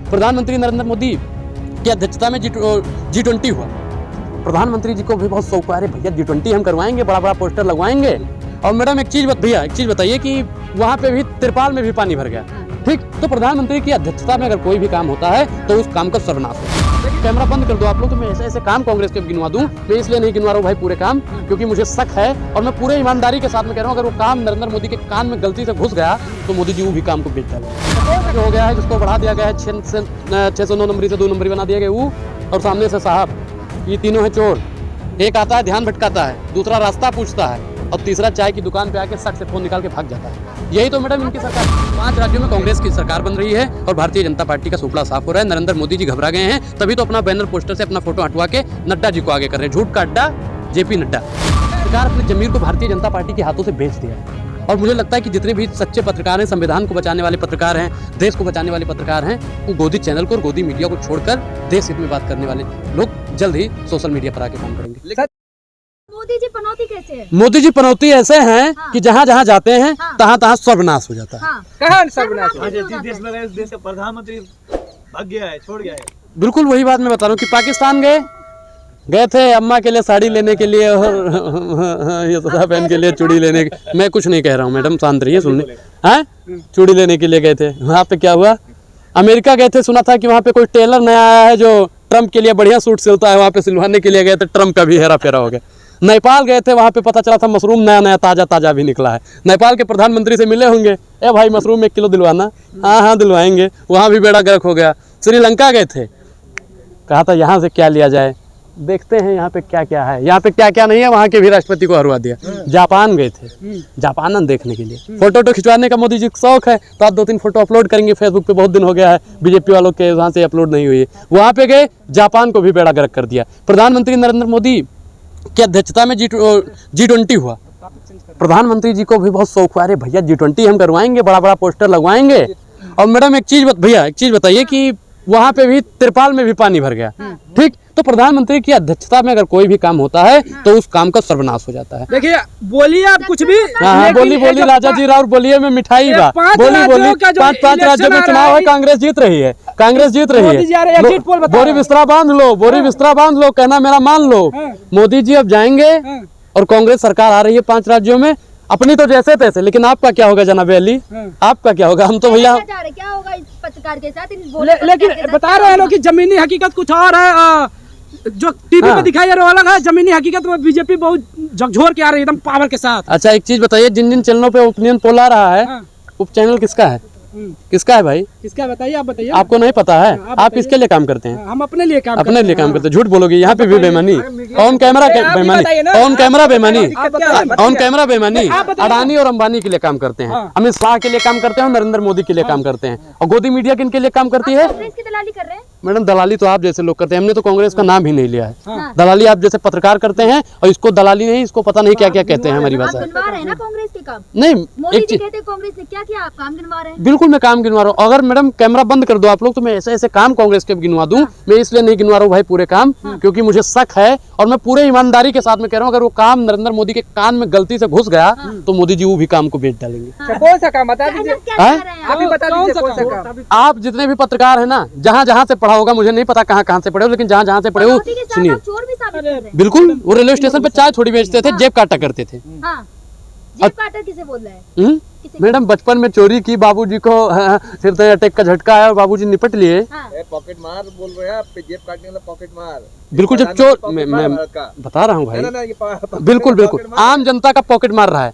प्रधानमंत्री नरेंद्र मोदी की अध्यक्षता में G20 हुआ। प्रधानमंत्री जी को भी बहुत शौक है, अरे भैया G20 हम करवाएंगे, बड़ा बड़ा पोस्टर लगवाएंगे। और मैडम एक चीज़ बताइए कि वहाँ पे भी तिरपाल में भी पानी भर गया, ठीक। तो प्रधानमंत्री की अध्यक्षता में अगर कोई भी काम होता है तो उस काम का सर्वनाश हो। कैमरा बंद कर दो आप लोग, तो मैं ऐसे ऐसे काम कांग्रेस के गिनवा दूं। मैं इसलिए नहीं गिनवा रहा हूँ भाई पूरे काम, क्योंकि मुझे शक है और मैं पूरे ईमानदारी के साथ में कह रहा हूँ, अगर वो काम नरेंद्र मोदी के कान में गलती से घुस गया तो मोदी जी वो भी काम को बेच डालेंगे। जो हो गया है, जिसको बढ़ा दिया गया है 609 नंबरी से 2 नंबरी बना दिया गया वो, और सामने से साहब, ये तीनों है चोर। एक आता है ध्यान भटकाता है, दूसरा रास्ता पूछता है, और तीसरा चाय की दुकान पे आके सट से फोन निकाल के भाग जाता है। यही तो मैडम इनकी सरकार। 5 राज्यों में कांग्रेस की सरकार बन रही है और भारतीय जनता पार्टी का सुपड़ा साफ हो रहा है। नरेंद्र मोदी जी घबरा गए हैं, तभी तो अपना बैनर पोस्टर से अपना फोटो हटवा के नड्डा जी को आगे कर रहे हैं। झूठ का अड्डा जेपी नड्डा। सरकार अपनी जमीर को भारतीय जनता पार्टी के हाथों से बेच दिया है। और मुझे लगता है कि जितने भी सच्चे पत्रकार हैं, संविधान को बचाने वाले पत्रकार हैं, देश को बचाने वाले पत्रकार हैं, वो गोदी चैनल को और गोदी मीडिया को छोड़कर देश हित में बात करने वाले लोग जल्द ही सोशल मीडिया पर आके काम करेंगे। मोदी जी पनौती कैसे है? मोदी जी पनौती ऐसे हैं कि जहाँ जहाँ जाते हैं तहाँ तहाँ सर्वनाश हो जाता है। कहाँ सर्वनाश? देश में देश का प्रधानमंत्री भाग गया है, छोड़ गया है। बिल्कुल वही बात मैं बता रहा हूँ कि पाकिस्तान गए थे अम्मा के लिए साड़ी लेने के लिए और ये सदा बहन के लिए चूड़ी लेने के। मैं कुछ नहीं कह रहा हूँ मैडम, शांत रहिए, सुन ली। हैं, चूड़ी लेने के लिए गए थे। वहाँ पे क्या हुआ, अमेरिका गए थे, सुना था कि वहाँ पे कोई टेलर नया आया है जो ट्रम्प के लिए बढ़िया सूट सिलता है, वहाँ पे सिलवाने के लिए गए थे। ट्रम्प का भी हेरा फेरा हो गया। नेपाल गए थे, वहाँ पे पता चला था मशरूम नया नया ताज़ा भी निकला है। नेपाल के प्रधानमंत्री से मिले होंगे, ए भाई मशरूम 1 किलो दिलवाना। हाँ दिलवाएंगे, वहाँ भी बेड़ा गर्क हो गया। श्रीलंका गए थे, कहा था यहाँ से क्या लिया जाए, देखते हैं यहाँ पे क्या क्या है, यहाँ पे क्या क्या नहीं है। वहाँ के भी राष्ट्रपति को हरवा दिया। जापान गए थे, जापान देखने के लिए। फोटो खिंचवाने का मोदी जी को शौक है, तो आप 2-3 फोटो अपलोड करेंगे फेसबुक पे। बहुत दिन हो गया है बीजेपी वालों के वहाँ से अपलोड नहीं हुई है। वहाँ पे गए, जापान को भी बेड़ा गर्क कर दिया। प्रधानमंत्री नरेंद्र मोदी की अध्यक्षता में G20 हुआ। प्रधानमंत्री जी को भी बहुत शौक हुआ, अरे भैया G20 हम करवाएंगे, बड़ा बड़ा पोस्टर लगवाएंगे। और मैडम एक चीज़ बताइए कि वहाँ पे भी तिरपाल में भी पानी भर गया, ठीक। तो प्रधानमंत्री की अध्यक्षता में अगर कोई भी काम होता है तो उस काम का सर्वनाश हो जाता है। देखिए, बोलिए आप कुछ भी। हाँ बोली राजा जी राव, बोलिए में मिठाई बा। बोली 5 राज्यों में चुनाव है, कांग्रेस जीत रही है, कांग्रेस जीत रही है। बोरी बिस्तरा बांध लो, कहना मेरा मान लो। मोदी जी अब जाएंगे और कांग्रेस सरकार आ रही है 5 राज्यों में। अपनी तो जैसे तैसे, लेकिन आपका क्या होगा जनाब अली, आपका क्या होगा? हम तो भैया क्या होगा इस पत्रकार के साथ? लेकिन बता रहे हैं लोग कि जमीनी हकीकत कुछ और है, जो टीवी पे दिखाई वो अलग है। जमीनी हकीकत में बीजेपी बहुत झकझोर के आ रही है, एकदम पावर के साथ। अच्छा एक चीज बताइए, जिन चैनलों पे ओपिनियन पोल आ रहा है, उप चैनल किसका है? किसका है भाई? किसका बताइए, आप बताइए। आपको नहीं पता है? आप किसके लिए काम करते हैं? हम अपने लिए काम करते हैं। झूठ बोलोगे, यहाँ पे भी बेईमानी, ऑन कैमरा बेईमानी। अडानी और अंबानी के लिए काम करते हैं, अमित शाह के लिए काम करते हैं, नरेंद्र मोदी के लिए काम करते हैं। और गोदी मीडिया किन के लिए काम करती है? दलाली कर रहे हैं मैडम। दलाली तो आप जैसे लोग करते हैं, हमने तो कांग्रेस का नाम ही नहीं लिया है। दलाली आप जैसे पत्रकार करते हैं, और इसको दलाली नहीं, इसको पता नहीं क्या क्या कहते हैं। हमारी भाषा कांग्रेस के काम नहीं, मोदी जी कहते हैं कांग्रेस ने क्या किया, आप काम गिनवा रहे हैं। बिल्कुल मैं काम गिनवा रहा हूँ। अगर मैडम कैमरा बंद कर दो आप लोग, तो मैं ऐसे ऐसे काम कांग्रेस के गिनवा दूं। मैं इसलिए नहीं गिनवा रहा हूँ भाई पूरे काम, क्योंकि मुझे शक है और मैं पूरे ईमानदारी के साथ में कह रहा हूँ, अगर वो काम नरेंद्र मोदी के कान में गलती से घुस गया तो मोदी जी वो भी काम को बेच डालेंगे। कौन सा काम बता दीजिए, आप ही बता दीजिए कौन सा काम। आप जितने भी पत्रकार है ना, जहाँ जहाँ से पढ़ा होगा, मुझे नहीं पता कहाँ से पढ़े हो, लेकिन जहाँ जहाँ से पढ़े हो सुनिए। बिल्कुल, वो रेलवे स्टेशन पे चाय थोड़ी बेचते थे, जेब काटा करते थे। जेब काटा किसे बोल रहे हैं? मैडम बचपन में चोरी की, बाबूजी को सिर अटैक का झटका आया और बाबूजी निपट लिए। पॉकेट मार बोल रहे हैं आप, जेब काटने वाला पॉकेट मार। बिल्कुल, जब चोर, मैं बता रहा हूँ भाई, बिल्कुल आम जनता का पॉकेट मार रहा है।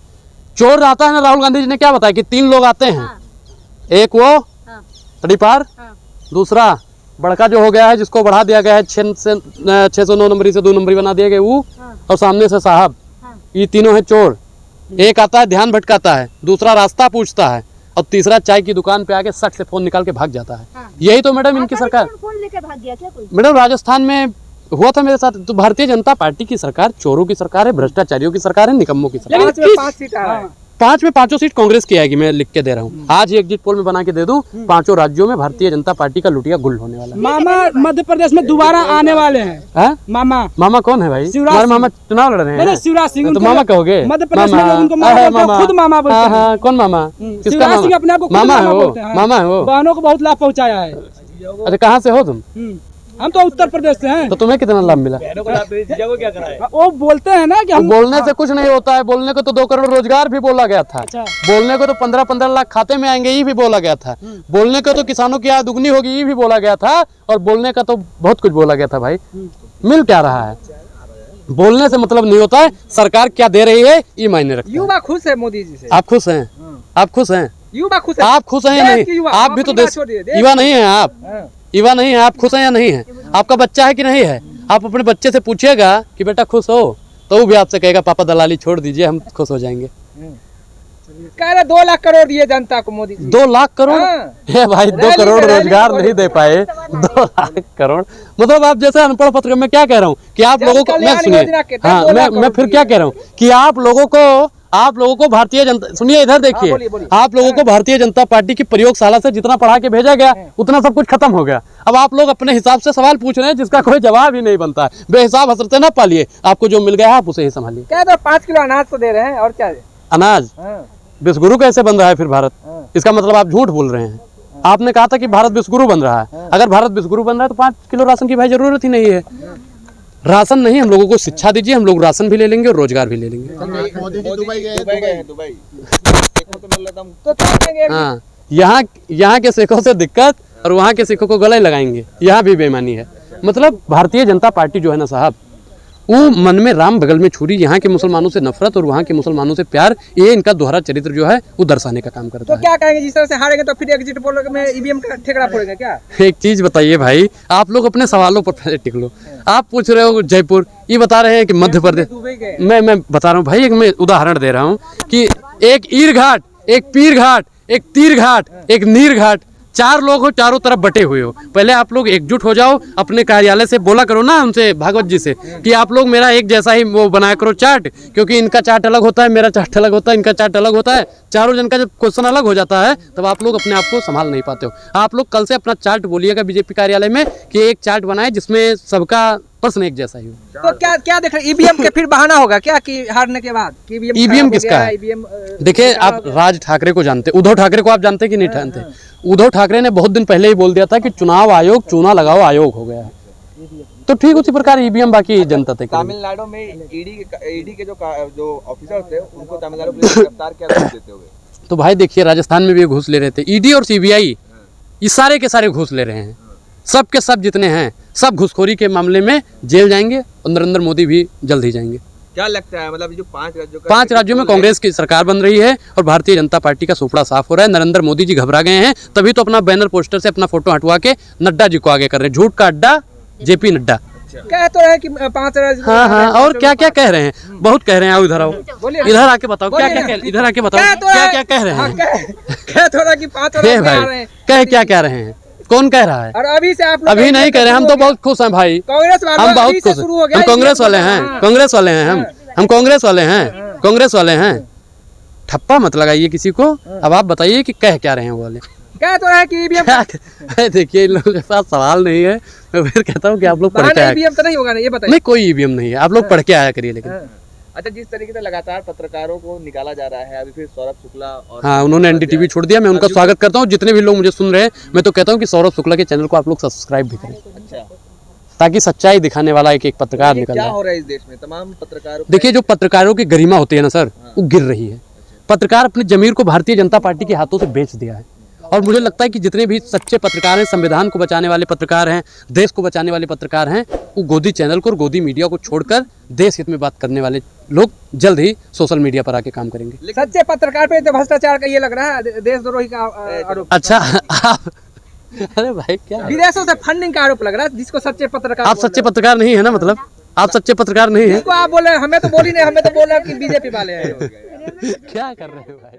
चोर आता है ना, राहुल गांधी जी ने क्या बताया कि 3 लोग आते हैं। एक वो तड़ीपार, दूसरा बड़का जो हो गया है, जिसको बढ़ा दिया गया है 609 नंबरी से 2 नंबरी बना दिया गया वो, और सामने से साहब, ये तीनों है चोर। एक आता है ध्यान भटकाता है, दूसरा रास्ता पूछता है, और तीसरा चाय की दुकान पे आके सट से फोन निकाल के भाग जाता है। यही तो मैडम इनकी सरकार। फोन लेकर भाग गया क्या कोई? मैडम राजस्थान में हुआ था मेरे साथ। तो भारतीय जनता पार्टी की सरकार चोरों की सरकार है, भ्रष्टाचारियों की सरकार है, निकम्मों की सरकार है। 5 में 5 सीट कांग्रेस की आएगी, मैं लिख के दे रहा हूँ। आज ही एग्जिट पोल में बना के दे दूं, 5 राज्यों में भारतीय जनता पार्टी का लुटिया गुल होने वाला है। मामा मध्य प्रदेश में दोबारा आने वाले हैं। मामा कौन है भाई? हमारे मामा चुनाव लड़ रहे हैं। शिवराज सिंह तो मामा कहोगे? मध्य प्रदेश में लोग उनको खुद मामा बोलते हैं। कौन मामा? शिवराज सिंह अपने आप को मामा है वो? बहनों को बहुत लाभ पहुँचाया है। अच्छा, कहाँ से हो तुम? हम तो उत्तर प्रदेश से हैं। तो तुम्हें कितना लाभ मिला? बहनों को लाभ दे, जीजा को क्या करा है? वो बोलते हैं ना कि हम बोलने से कुछ नहीं होता है। बोलने को तो 2 करोड़ रोजगार भी बोला गया था। अच्छा। बोलने को तो 15-15 लाख खाते में आएंगे, ये भी बोला गया था। बोलने को तो किसानों की आय दुगनी होगी, ये भी बोला गया था। और बोलने का तो बहुत कुछ बोला गया था भाई। मिल क्या रहा है? बोलने से मतलब नहीं होता है। सरकार क्या दे रही है ये मायने रखता है। युवा खुश है मोदी जी से। आप खुश हैं? आप खुश हैं? युवा खुश है। आप खुश हैं या देश के नहीं? युवा, आप भी हम तो अपनी देश बात छोड़िए, देश युवा नहीं है। आप हाँ। युवा नहीं है। आप खुश हैं या नहीं है? आपका बच्चा है कि नहीं है? आप अपने बच्चे से पूछिएगा कि बेटा खुश हो, तो वो भी आपसे कहेगा पापा दलाली छोड़ दीजिए, हम खुश हो जाएंगे। कह रहे 2 लाख करोड़ दिए जनता को मोदी जी। 2 लाख करोड़? हाँ। ये भाई 2 रैली करोड़ में रैली रोजगार में नहीं दे पाए। 2 लाख करोड़ मतलब आप जैसे अनपढ़ पत्र में क्या कह रहा हूँ कि आप जन लोगों को, मैं कल्याण सुनिए, योजना के तहत हाँ 2 लाख मैं करोड़ फिर दिए। क्या कह रहा हूँ कि आप लोगों को भारतीय जनता, सुनिए इधर देखिए, बोलिए, बोलिए। आप लोगों को भारतीय जनता पार्टी की प्रयोगशाला से जितना पढ़ा के भेजा गया उतना सब कुछ खत्म हो गया। अब आप लोग अपने हिसाब से सवाल पूछ रहे हैं जिसका कोई जवाब ही नहीं बनता है। बेहिसाब हसरते ना पालिए, आपको जो मिल गया है आप उसे ही संभालिए। कह दो 5 किलो अनाज तो दे रहे हैं और क्या है? अनाज हाँ। विश्वगुरु कैसे बन रहा है फिर भारत? हाँ। इसका मतलब आप झूठ बोल रहे हैं। आपने कहा था कि भारत विश्वगुरु बन रहा है। अगर भारत विश्वगुरु बन रहा है तो 5 किलो राशन की भाई जरूरत ही नहीं है। राशन नहीं, हम लोगों को शिक्षा दीजिए, हम लोग राशन भी ले लेंगे और रोजगार भी ले लेंगे। मोदी जी दुबई गए, दुबई देखो तो मिल रहा था। तो क्या कहेंगे? हाँ, यहाँ के सिखों से दिक्कत और वहाँ के सिखों को गले लगाएंगे, यहाँ भी बेईमानी है। मतलब भारतीय जनता पार्टी जो है ना साहब, वो मन में राम बगल में छुरी, यहाँ के मुसलमानों से नफरत और वहाँ के मुसलमानों से प्यार, ये इनका दोहरा चरित्र जो है वो दर्शाने का काम करता तो है। क्या कहेंगे जिस तरह से हारेंगे तो फिर एग्जिट पोल में ईवीएम का ठेकड़ा फोड़ेंगे क्या? एक चीज बताइए भाई, आप लोग अपने सवालों पर पहले टिक लो। आप पूछ रहे हो जयपुर, ये बता रहे हैं कि मध्य प्रदेश। दुबई गए। मैं बता रहा हूँ भाई, एक मैं उदाहरण दे रहा हूँ कि एक ईर घाट, एक पीर घाट, एक तीर घाट, एक नीर घाट, 4 लोग हो, चारों तरफ बटे हुए हो। पहले आप लोग एकजुट हो जाओ, अपने कार्यालय से बोला करो ना उनसे, भागवत जी से, कि आप लोग मेरा एक जैसा ही वो बनाया करो चार्ट, क्योंकि इनका चार्ट अलग होता है, मेरा चार्ट अलग होता है, इनका चार्ट अलग होता है। चारों जन का जब क्वेश्चन अलग हो जाता है तब आप लोग अपने आप को संभाल नहीं पाते हो। आप लोग कल से अपना चार्ट बोलिएगा बीजेपी कार्यालय में कि एक चार्ट बनाए जिसमें सबका प्रश्न एक जैसा ही हो। तो क्या देख रहे ईवीएम के फिर बहाना होगा क्या कि हारने के बाद? ईवीएम किसका है? देखिए, आप राज ठाकरे को जानते, उद्धव ठाकरे को आप जानते कि नहीं जानते? उद्धव ठाकरे ने बहुत दिन पहले ही बोल दिया था कि चुनाव आयोग चूना लगाओ आयोग हो गया है। तो ठीक उसी प्रकार ईवीएम बाकी जनता तक। तमिलनाडु में ईडी के जो ऑफिसर थे उनको तमिलनाडु पुलिस ने गिरफ्तार किया देते हुए। तो भाई देखिए, राजस्थान में भी घूस ले रहे थे। ईडी और सीबीआई ये सारे के सारे घूस ले रहे हैं। सब के सब जितने हैं सब घूसखोरी के मामले में जेल जाएंगे और नरेंद्र मोदी भी जल्द ही जाएंगे। क्या लगता है, मतलब जो 5 राज्यों में कांग्रेस की सरकार बन रही है और भारतीय जनता पार्टी का सुपड़ा साफ हो रहा है। नरेंद्र मोदी जी घबरा गए हैं, तभी तो अपना बैनर पोस्टर से अपना फोटो हटवा के नड्डा जी को आगे कर रहे हैं। झूठ का अड्डा जेपी नड्डा। कह तो रहे कि 5 राज्य। हाँ, और क्या क्या कह रहे हैं? बहुत कह रहे हैं। आओ इधर, आओ इधर आके बताओ क्या क्या, इधर आके बताओ क्या क्या कह रहे हैं। कह तो रहे कि 5 राज्य आ रहे हैं। कह क्या कह रहे हैं? कौन कह रहा है? और अभी से आप लोग अभी नहीं कह रहे, हम तो बहुत खुश हैं भाई। कांग्रेस वाले हम बहुत खुश हैं। हम कांग्रेस वाले हैं, कांग्रेस वाले हैं, हम कांग्रेस वाले हैं, कांग्रेस वाले हैं। ठप्पा मत लगाइए किसी को। अब आप बताइए कि कह क्या रहे हैं वो वाले? कह तो रहे कि ईवीएम। देखिए, इन लोगों के पास सवाल नहीं है। मैं फिर कहता हूँ कि आप लोग पढ़ के आया। ईवीएम तो नहीं होगा ना, ये बताइए। नहीं, कोई ईवीएम नहीं है, आप लोग पढ़ के आया करिए। लेकिन अच्छा, जिस तरीके से लगातार पत्रकारों को निकाला जा रहा है, अभी फिर सौरभ शुक्ला और हाँ, उन्होंने एनडीटीवी छोड़ दिया। मैं उनका स्वागत करता हूँ। जितने भी लोग मुझे सुन रहे हैं, मैं तो कहता हूँ कि सौरभ शुक्ला के चैनल को आप लोग सब्सक्राइब भी करें। अच्छा, ताकि सच्चाई दिखाने वाला एक एक पत्रकार निकल क्या जाए। हो रहा है इस देश में? तमाम पत्रकारों देखिए, जो पत्रकारों की गरिमा होती है ना सर, वो गिर रही है। पत्रकार अपनी जमीर को भारतीय जनता पार्टी के हाथों से बेच दिया है। और मुझे लगता है कि जितने भी सच्चे पत्रकार हैं, संविधान को बचाने वाले पत्रकार हैं, देश को बचाने वाले पत्रकार हैं, वो गोदी चैनल को और गोदी मीडिया को छोड़कर देश हित में बात करने वाले लोग जल्द ही सोशल मीडिया पर आके काम करेंगे। सच्चे पत्रकार पे तो भ्रष्टाचार का ये लग रहा है, देशद्रोही का आरोप। अच्छा, आप अरे भाई क्या विदेशों से फंडिंग का आरोप लग रहा है, जिसको सच्चे पत्रकार। आप सच्चे पत्रकार नहीं है ना? मतलब आप सच्चे पत्रकार नहीं है? जिसको आप बोले, हमें तो बोली नहीं, हमें तो बोला कि बीजेपी वाले हैं। क्या कर रहे हो भाई?